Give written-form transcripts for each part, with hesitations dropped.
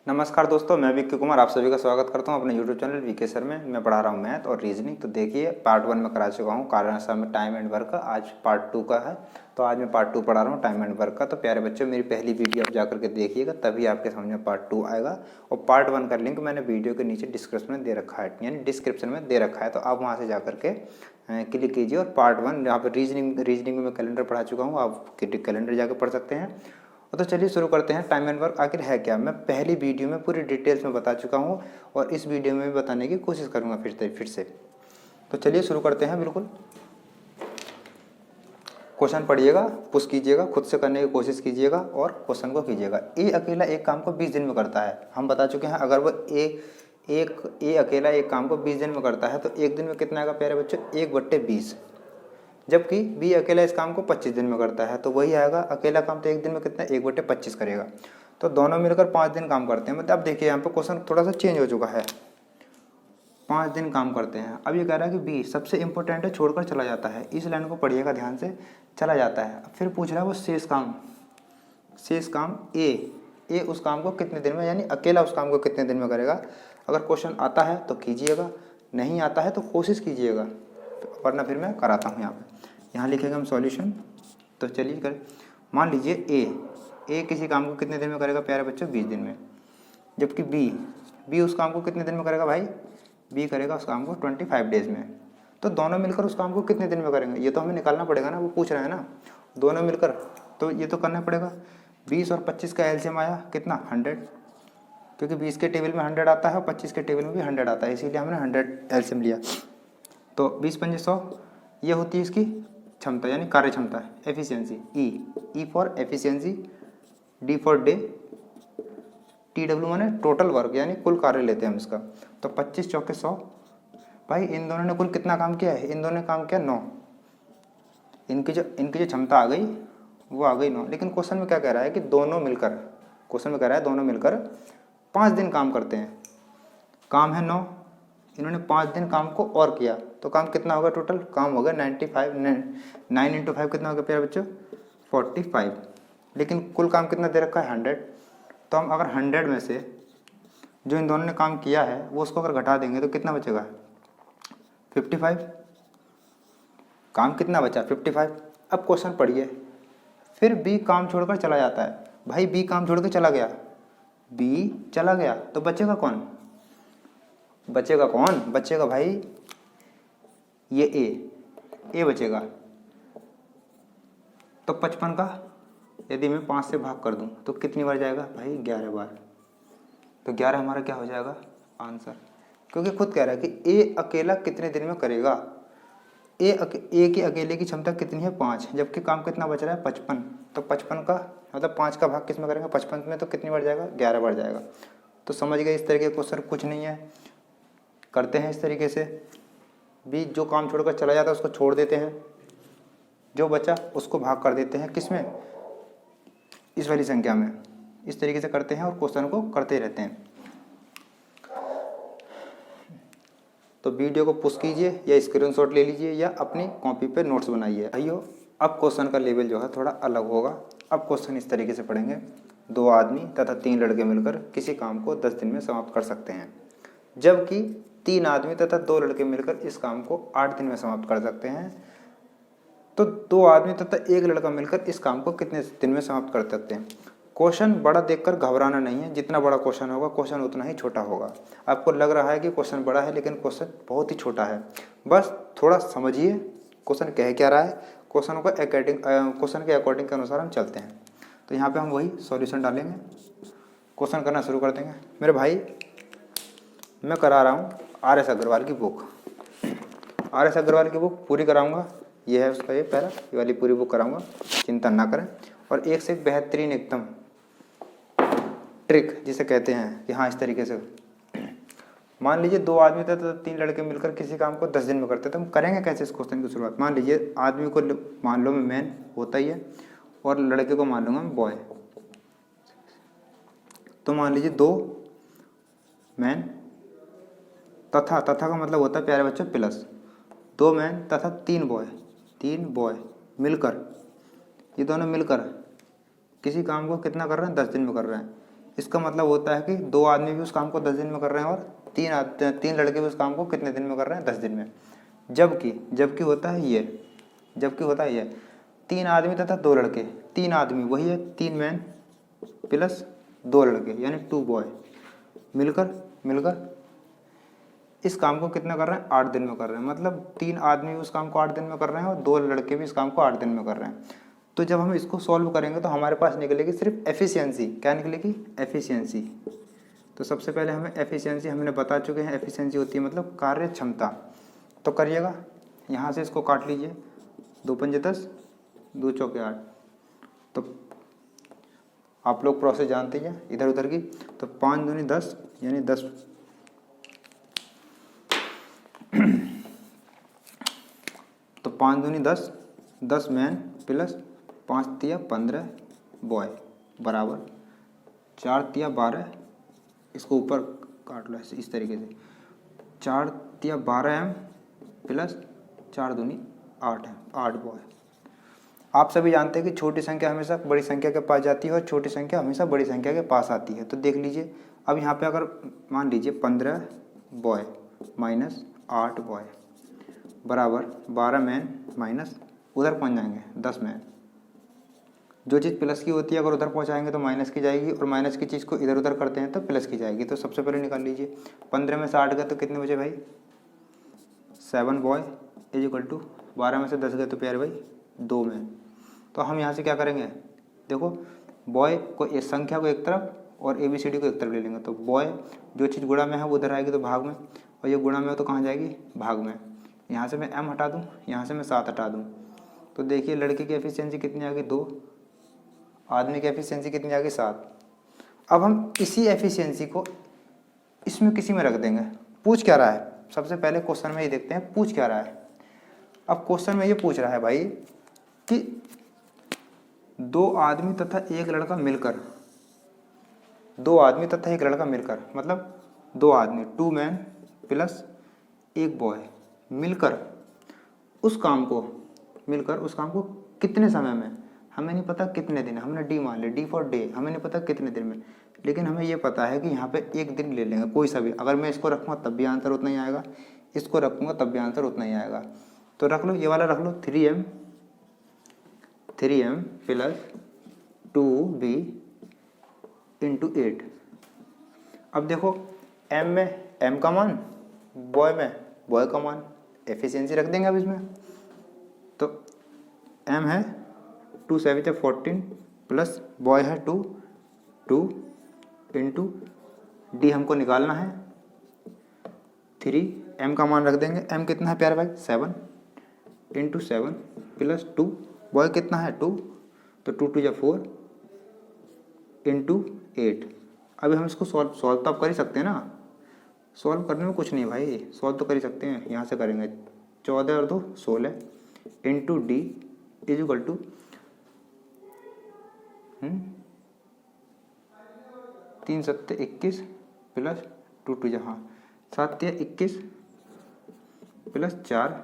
नमस्कार दोस्तों, मैं विक्की कुमार आप सभी का स्वागत करता हूं अपने यूट्यूब चैनल वीके सर में। मैं पढ़ा रहा हूं मैथ और रीजनिंग। तो देखिए, पार्ट 1 में करा चुका हूं कारणवश में टाइम एंड वर्क का। आज पार्ट 2 का है, तो आज मैं पार्ट 2 पढ़ा रहा हूं टाइम एंड वर्क का। तो प्यारे बच्चों, मेरी पहली वीडियो आप जाकर के देखिएगा, तभी आपके समझ में पार्ट 2 आएगा। और पार्ट 1 का लिंक मैंने वीडियो के नीचे डिस्क्रिप्शन में दे रखा है, यानी डिस्क्रिप्शन में दे रखा है, तो आप वहाँ से जाकर के क्लिक कीजिए। और पार्ट 1 यहाँ पर रीजनिंग में मैं कैलेंडर पढ़ा चुका हूँ, आप कैलेंडर जाकर पढ़ सकते हैं। तो चलिए शुरू करते हैं। टाइम एंड वर्क आखिर है क्या, मैं पहली वीडियो में पूरी डिटेल्स में बता चुका हूँ और इस वीडियो में भी बताने की कोशिश करूँगा फिर से। तो चलिए शुरू करते हैं। बिल्कुल क्वेश्चन पढ़िएगा, पुश कीजिएगा, खुद से करने की कोशिश कीजिएगा और क्वेश्चन को कीजिएगा। ए अकेला एक काम को 20 दिन में करता है। हम बता चुके हैं, अगर वो ए अकेला एक काम को 20 दिन में करता है तो एक दिन में कितना आएगा प्यारे बच्चों, 1/20। जबकि बी अकेला इस काम को 25 दिन में करता है, तो वही आएगा। अकेला काम तो एक दिन में कितना, 1/25 करेगा। तो दोनों मिलकर 5 दिन काम करते हैं। मतलब अब देखिए, यहाँ पे क्वेश्चन थोड़ा सा चेंज हो चुका है। 5 दिन काम करते हैं। अब ये कह रहा है कि बी सबसे इंपॉर्टेंट है, छोड़कर चला जाता है। इस लाइन को पढ़िएगा ध्यान से, चला जाता है। अब फिर पूछ रहा है वो शेष काम ए उस काम को कितने दिन में, यानी अकेला उस काम को कितने दिन में करेगा। अगर क्वेश्चन आता है तो कीजिएगा, नहीं आता है तो कोशिश कीजिएगा, वरना फिर मैं कराता हूँ। यहाँ लिखेंगे हम सॉल्यूशन। तो चलिए करें। मान लीजिए ए किसी काम को कितने दिन में करेगा प्यारे बच्चों, 20 दिन में। जबकि बी उस काम को कितने दिन में करेगा भाई, बी करेगा उस काम को 25 डेज में। तो दोनों मिलकर उस काम को कितने दिन में करेंगे, ये तो हमें निकालना पड़ेगा ना। वो पूछ रहा है ना दोनों मिलकर, तो ये तो करना पड़ेगा। 20 और 25 का एलसीएम आया कितना, 100, क्योंकि 20 के टेबल में 100 आता है और 25 के टेबल में भी 100 आता है, इसीलिए हमने 100 एलसीएम लिया। तो 20 पंजे 100, ये होती है इसकी क्षमता, यानी कार्य क्षमता, efficiency. E for efficiency, D for day, T W माने टोटल वर्क, यानी कुल कार्य लेते हैं हम इसका। तो 25 चौके 100। भाई इन दोनों ने कुल कितना काम किया है, इन दोनों ने काम किया 9। इनकी जो क्षमता आ गई वो आ गई 9। लेकिन क्वेश्चन में क्या कह रहा है कि दोनों मिलकर, क्वेश्चन में कह रहा है दोनों मिलकर 5 दिन काम करते हैं। काम है 9, इन्होंने 5 दिन काम को और किया, तो काम कितना होगा टोटल, काम होगा 95। 9 × 5 कितना होगा प्यारे बच्चों, 45। लेकिन कुल काम कितना दे रखा है, 100। तो हम अगर 100 में से जो इन दोनों ने काम किया है वो उसको अगर घटा देंगे तो कितना बचेगा, 55। काम कितना बचा, 55। अब क्वेश्चन पढ़िए, फिर बी काम छोड़कर चला जाता है। भाई बी काम छोड़ के चला गया, बी चला गया, तो बचेगा कौन, बचेगा भाई ये ए बचेगा। तो 55 का यदि मैं 5 से भाग कर दूं तो कितनी बार जाएगा भाई, 11 बार। तो 11 हमारा क्या हो जाएगा आंसर, क्योंकि खुद कह रहा है कि ए अकेला कितने दिन में करेगा। ए की अकेले की क्षमता कितनी है, 5, जबकि काम कितना बच रहा है, 55। तो 55 का मतलब 5 का भाग किस में करेंगे, 55 में, तो कितनी बार जाएगा, 11 बार जाएगा। तो समझ गए, इस तरीके का क्वेश्चन कुछ नहीं है, करते हैं इस तरीके से। बी जो काम छोड़कर चला जाता है उसको छोड़ देते हैं, जो बचा उसको भाग कर देते हैं, किस में, इस वाली संख्या में। इस तरीके से करते हैं और क्वेश्चन को करते रहते हैं। तो वीडियो को पुश कीजिए या स्क्रीनशॉट ले लीजिए या अपनी कॉपी पे नोट्स बनाइए। भाइयों, अब क्वेश्चन का लेवल जो है थोड़ा अलग होगा। अब क्वेश्चन इस तरीके से पढ़ेंगे, 2 आदमी तथा 3 लड़के मिलकर किसी काम को 10 दिन में समाप्त कर सकते हैं, जबकि 3 आदमी तथा 2 लड़के मिलकर इस काम को 8 दिन में समाप्त कर सकते हैं। तो 2 आदमी तथा 1 लड़का मिलकर इस काम को कितने दिन में समाप्त कर सकते हैं। क्वेश्चन बड़ा देखकर घबराना नहीं है, जितना बड़ा क्वेश्चन होगा क्वेश्चन उतना ही छोटा होगा। आपको लग रहा है कि क्वेश्चन बड़ा है, लेकिन क्वेश्चन बहुत ही छोटा है। बस थोड़ा समझिए क्वेश्चन कह क्या रहा है, क्वेश्चन के अकॉर्डिंग के अनुसार हम चलते हैं। तो यहाँ पे हम वही सॉल्यूशन डालेंगे, क्वेश्चन करना शुरू कर देंगे। मेरे भाई, मैं करा रहा हूँ RS अग्रवाल की बुक, RS अग्रवाल की बुक पूरी कराऊंगा। ये है उसका, ये पहला, ये वाली पूरी बुक कराऊंगा, चिंता ना करें। और एक से एक बेहतरीन एकदम ट्रिक जिसे कहते हैं कि हाँ, इस तरीके से मान लीजिए 2 आदमी थे तो 3 लड़के मिलकर किसी काम को 10 दिन में करते, तो हम करेंगे कैसे इस क्वेश्चन की शुरुआत। मान लीजिए आदमी को मान लो मैं मैन होता ही है और लड़के को मान लूँगा मैं बॉय। तो मान लीजिए 2 मैन तथा का मतलब होता है प्यारे बच्चों प्लस, 2 मैन तथा 3 बॉय मिलकर, ये दोनों मिलकर किसी काम को कितना कर रहे हैं, 10 दिन में कर रहे हैं। इसका मतलब होता है कि 2 आदमी भी उस काम को 10 दिन में कर रहे हैं और 3 लड़के भी उस काम को कितने दिन में कर रहे हैं, 10 दिन में। जबकि होता है ये 3 आदमी तथा 2 लड़के, 3 आदमी वही है 3 मैन प्लस 2 लड़के यानी 2 बॉय मिलकर इस काम को कितना कर रहे हैं, 8 दिन में कर रहे हैं। मतलब 3 आदमी उस काम को 8 दिन में कर रहे हैं और 2 लड़के भी इस काम को 8 दिन में कर रहे हैं। तो जब हम इसको सॉल्व करेंगे तो हमारे पास निकलेगी सिर्फ एफिशिएंसी। क्या निकलेगी, एफिशिएंसी। तो सबसे पहले हमें एफिशिएंसी हमने बता चुके हैं, एफिशिएंसी होती है मतलब कार्य क्षमता। तो करिएगा, यहाँ से इसको काट लीजिए, 2 पंजे 10, 2 चौके 8। तो आप लोग प्रोसेस जानते हैं इधर उधर की। तो 5 दूनी 10 यानी 10 तो 5 दूनी 10, 10 मैन प्लस 5 तिया 15 बॉय बराबर 4 तिया 12। इसको ऊपर काट लो ऐसे इस तरीके से, 4 तिया 12 एम प्लस 4 दूनी 8 एम, 8 बॉय। आप सभी जानते हैं कि छोटी संख्या हमेशा बड़ी संख्या के पास जाती है और छोटी संख्या हमेशा बड़ी संख्या के पास आती है। तो देख लीजिए, अब यहाँ पे अगर मान लीजिए 15 बॉय माइनस 8 बॉय बराबर 12 मैन माइनस उधर पहुँच जाएंगे 10 मैन। जो चीज़ प्लस की होती है अगर उधर पहुँचाएंगे तो माइनस की जाएगी, और माइनस की चीज़ को इधर उधर करते हैं तो प्लस की जाएगी। तो सबसे पहले निकाल लीजिए, 15 में से 8 गए तो कितने बचे भाई, 7 बॉय इज इक्वल टू 12 में से 10 गए तो प्यारे भाई 2 मैन। तो हम यहाँ से क्या करेंगे, देखो बॉय को इस संख्या को एक तरफ और ABCD को एक तरफ ले लेंगे। तो बॉय जो चीज़ गुणा में है वो उधर आएगी तो भाग में, और ये गुणा में हो तो कहाँ जाएगी, भाग में। यहाँ से मैं M हटा दूँ, यहाँ से मैं 7 हटा दूँ। तो देखिए लड़के की एफिशिएंसी कितनी आ गई, 2। आदमी की एफिशिएंसी कितनी आ गई, 7। अब हम इसी एफिशिएंसी को इसमें किसी में रख देंगे। पूछ क्या रहा है, सबसे पहले क्वेश्चन में ये देखते हैं पूछ क्या रहा है। अब क्वेश्चन में ये पूछ रहा है भाई कि 2 आदमी तथा एक लड़का मिलकर, 2 आदमी तथा एक लड़का मिलकर मतलब 2 आदमी 2 मैन प्लस 1 बॉय मिलकर उस काम को कितने समय में, हमें नहीं पता कितने दिन, हमने डी मान लिया, डी फॉर डे, हमें नहीं पता कितने दिन में, लेकिन हमें ये पता है कि यहाँ पे एक दिन ले लेंगे कोई सा भी। अगर मैं इसको रखूँगा तब भी आंसर उतना ही आएगा, इसको रखूँगा तब भी आंसर उतना ही आएगा। तो रख लो, ये वाला रख लो, 3m प्लस 2b इंटू 8। अब देखो m में m का मान, बॉय में बॉय का मान, एफिशिएंसी रख देंगे अब इसमें। तो m है 2 7 14 प्लस बॉय है 2 इंटू डी हमको निकालना है 3, m का मान रख देंगे। m कितना है प्यारे भाई, 7 इंटू 7 प्लस 2, बॉय कितना है 2, तो 2 2 4 इंटू 8। अभी हम इसको सॉल्व तो आप कर ही सकते हैं ना, सॉल्व करने में कुछ नहीं भाई, सॉल्व तो कर ही सकते हैं। यहाँ से करेंगे 14 और 2 16 into D is equal to 3 7 21 plus 2 2 जहाँ 7 21 plus 4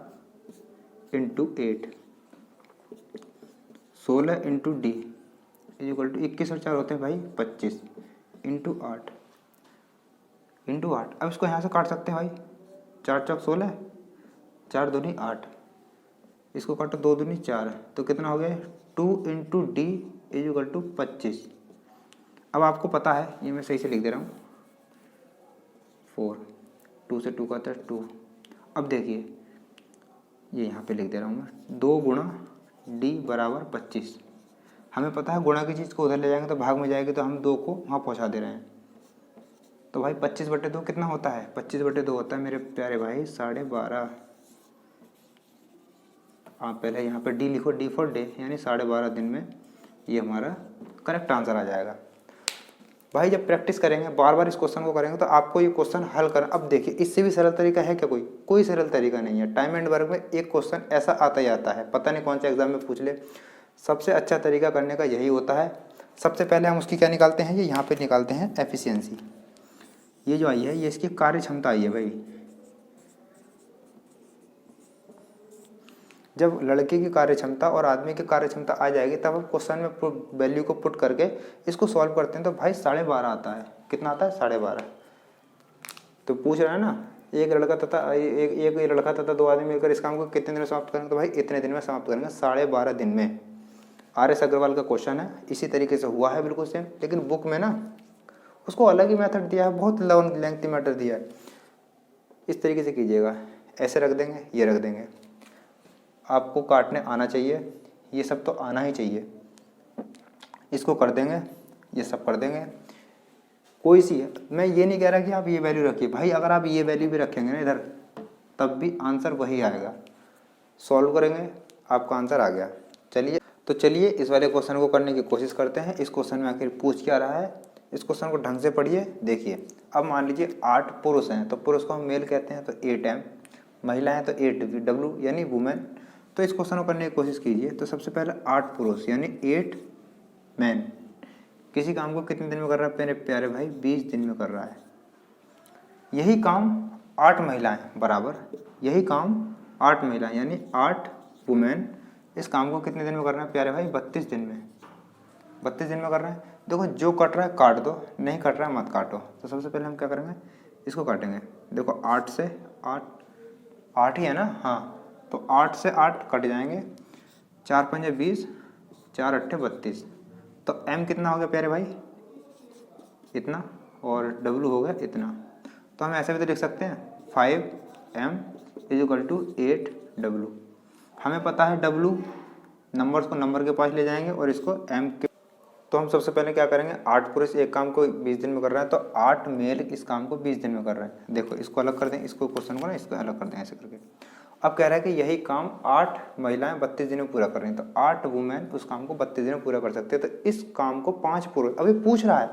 into 8, 16 into D is equal to 21 और 4 होते हैं भाई 25 इंटू 8 इंटू 8। अब इसको यहाँ से काट सकते हैं भाई, 4 चौक 16, 4 दूनी 8, इसको काटो 2 दूनी 4, तो कितना हो गया 2 into D is equal to 25। अब आपको पता है, ये मैं सही से लिख दे रहा हूँ, 4, 2 से 2 का आता है 2। अब देखिए ये यहाँ पे लिख दे रहा हूँ मैं, 2 गुणा डी बराबर 25। हमें पता है गुणा की चीज़ को उधर ले जाएंगे तो भाग में जाएगी, तो हम 2 को वहाँ पहुँचा दे रहे हैं। तो भाई 25/2 कितना होता है, 25/2 होता है मेरे प्यारे भाई 12.5। आप पहले यहाँ पे डी लिखो, डी फॉर डे, यानी 12.5 दिन में ये हमारा करेक्ट आंसर आ जाएगा। भाई जब प्रैक्टिस करेंगे, बार बार इस क्वेश्चन को करेंगे तो आपको ये क्वेश्चन हल कर, अब देखिए इससे भी सरल तरीका है क्या, कोई सरल तरीका नहीं है। टाइम एंड वर्क में एक क्वेश्चन ऐसा आता ही आता है, पता नहीं कौन से एग्जाम में पूछ ले। सबसे अच्छा तरीका करने का यही होता है। सबसे पहले हम उसकी क्या निकालते हैं, ये यहाँ पे निकालते हैं एफिशिएंसी। ये जो आई है ये इसकी कार्य क्षमता आई है भाई। जब लड़के की कार्य क्षमता और आदमी की कार्य क्षमता आ जाएगी तब हम क्वेश्चन में वैल्यू को पुट करके इसको सॉल्व करते हैं। तो भाई 12.5 आता है। कितना आता है? 12.5। तो पूछ रहा है ना, एक लड़का तथा 2 आदमी मिलकर इस काम को कितने दिन में समाप्त करेंगे? तो भाई इतने दिन में समाप्त करेंगे, 12.5 दिन में। RS अग्रवाल का क्वेश्चन है, इसी तरीके से हुआ है बिल्कुल सेम, लेकिन बुक में ना उसको अलग ही मेथड दिया है, बहुत लॉन्ग लेंथी मेथड दिया है। इस तरीके से कीजिएगा, ऐसे रख देंगे, ये रख देंगे। आपको काटने आना चाहिए, ये सब तो आना ही चाहिए। इसको कर देंगे, ये सब कर देंगे। कोई सी है, मैं ये नहीं कह रहा कि आप ये वैल्यू रखिए भाई, अगर आप ये वैल्यू भी रखेंगे ना इधर तब भी आंसर वही आएगा। सॉल्व करेंगे, आपका आंसर आ गया। चलिए इस वाले क्वेश्चन को करने की कोशिश करते हैं। इस क्वेश्चन में आखिर पूछ क्या रहा है, इस क्वेश्चन को ढंग से पढ़िए। देखिए, अब मान लीजिए 8 पुरुष हैं, तो पुरुष को हम मेल कहते हैं तो 8M, महिला है तो 8W यानी वुमेन। तो इस क्वेश्चन को करने की कोशिश कीजिए। तो सबसे पहले 8 पुरुष यानी 8 मैन किसी काम को कितने दिन में कर रहा है मेरे प्यारे भाई? 20 दिन में कर रहा है। यही काम 8 महिलाएं बराबर, यही काम 8 महिलाएं यानी 8 वुमेन इस काम को कितने दिन में कर रहे हैं प्यारे भाई? 32 दिन में। 32 दिन में कर रहे हैं। देखो, जो कट रहा है काट दो, नहीं कट रहा है मत काटो। तो सबसे पहले हम क्या करेंगे, इसको काटेंगे। देखो 8 से 8 ही है ना, हाँ, तो 8 से 8 कट जाएंगे, 4 पंजे 20, 4 अट्ठे 32। तो M कितना हो गया प्यारे भाई? इतना, और W हो गया इतना। तो हम ऐसे भी तो लिख सकते हैं 5M = 8W। हमें पता है W, नंबर्स को नंबर के पास ले जाएंगे और इसको M के। तो हम सबसे पहले क्या करेंगे, 8 पुरुष एक काम को 20 दिन में कर रहा है, तो 8 मेल इस काम को 20 दिन में कर रहे हैं। देखो इसको अलग कर दें, इसको क्वेश्चन को ना इसको अलग कर दें ऐसे करके। अब कह रहा है कि यही काम 8 महिलाएं 32 दिन में पूरा कर रही हैं, तो 8 वुमेन उस काम को 32 दिन में पूरा कर सकते हैं। तो इस काम को 5 पुरुष, अभी पूछ रहा है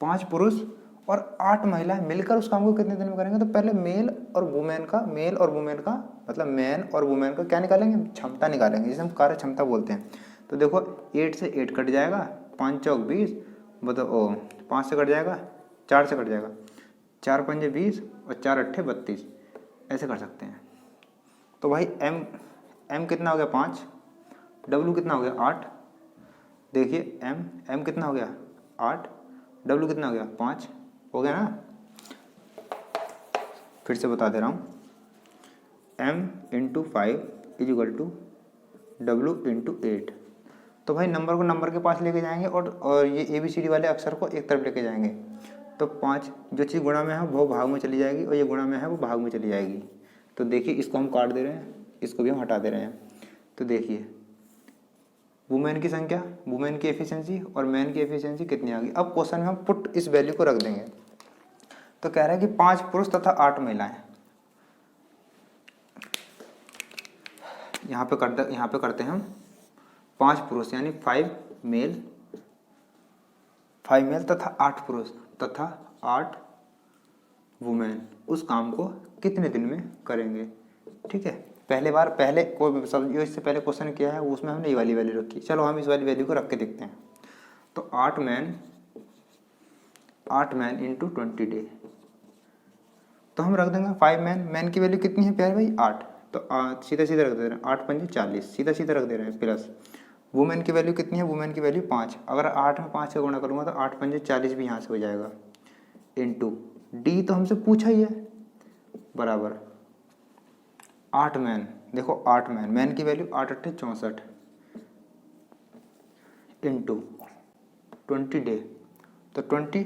5 पुरुष और 8 महिलाएं मिलकर उस काम को कितने दिन में करेंगे? तो पहले मेल और वुमेन का मतलब मैन और वुमेन का क्या निकालेंगे? क्षमता निकालेंगे, जिसे हम कार्य क्षमता बोलते हैं। तो देखो 8 से 8 कट जाएगा, 5 चौक 20, मतलब 5 से कट जाएगा, 4 से कट जाएगा, 4 पंजे 20 और 4 अट्ठे 32, ऐसे कर सकते हैं। तो भाई M कितना हो गया? 5। W कितना हो गया? 8। देखिए M कितना हो गया? 8। W कितना हो गया? 5 हो गया ना। फिर से बता दे रहा हूँ, M × 5 = W × 8। तो भाई नंबर को नंबर के पास लेके जाएंगे और ये ABCD वाले अक्षर को एक तरफ लेके जाएंगे। तो 5 जो चीज़ गुणा में है वो भाग में चली जाएगी और ये गुणा में है वो भाग में चली जाएगी। तो देखिए इसको हम काट दे रहे हैं, इसको भी हम हटा दे रहे हैं। तो देखिए वुमेन की संख्या, वुमेन की एफिशिएंसी और मैन की एफिशिएंसी कितनी आ गई। अब क्वेश्चन में हम पुट इस वैल्यू को रख देंगे। तो कह रहा है कि 5 पुरुष तथा 8 महिलाएं। यहाँ पे करते हैं हम 5 पुरुष यानी 5 मेल तथा 8 पुरुष तथा 8 वुमेन उस काम को कितने दिन में करेंगे। ठीक है, पहले कोई सब जो इससे पहले क्वेश्चन किया है उसमें हमने ये वाली वैल्यू रखी। चलो हम इस वाली वैल्यू को रख के देखते हैं। तो 8 मैन × 20 डे, तो हम रख देंगे 5 मैन की वैल्यू कितनी है प्यारे भाई? 8। तो सीधा सीधा रख दे रहे हैं, 8 पंजे 40, सीधा सीधा रख दे रहे हैं। प्लस वुमेन की वैल्यू कितनी है? वुमेन की वैल्यू 5। अगर 8 में 5 से गुणा करूँगा तो 8 पंजे 40 भी यहाँ से हो जाएगा। इंटू डी तो हमसे पूछा ही है, बराबर 8 मैन। देखो 8 मैन की वैल्यू 8 अट्ठे 64 इंटू 20 डे। तो 20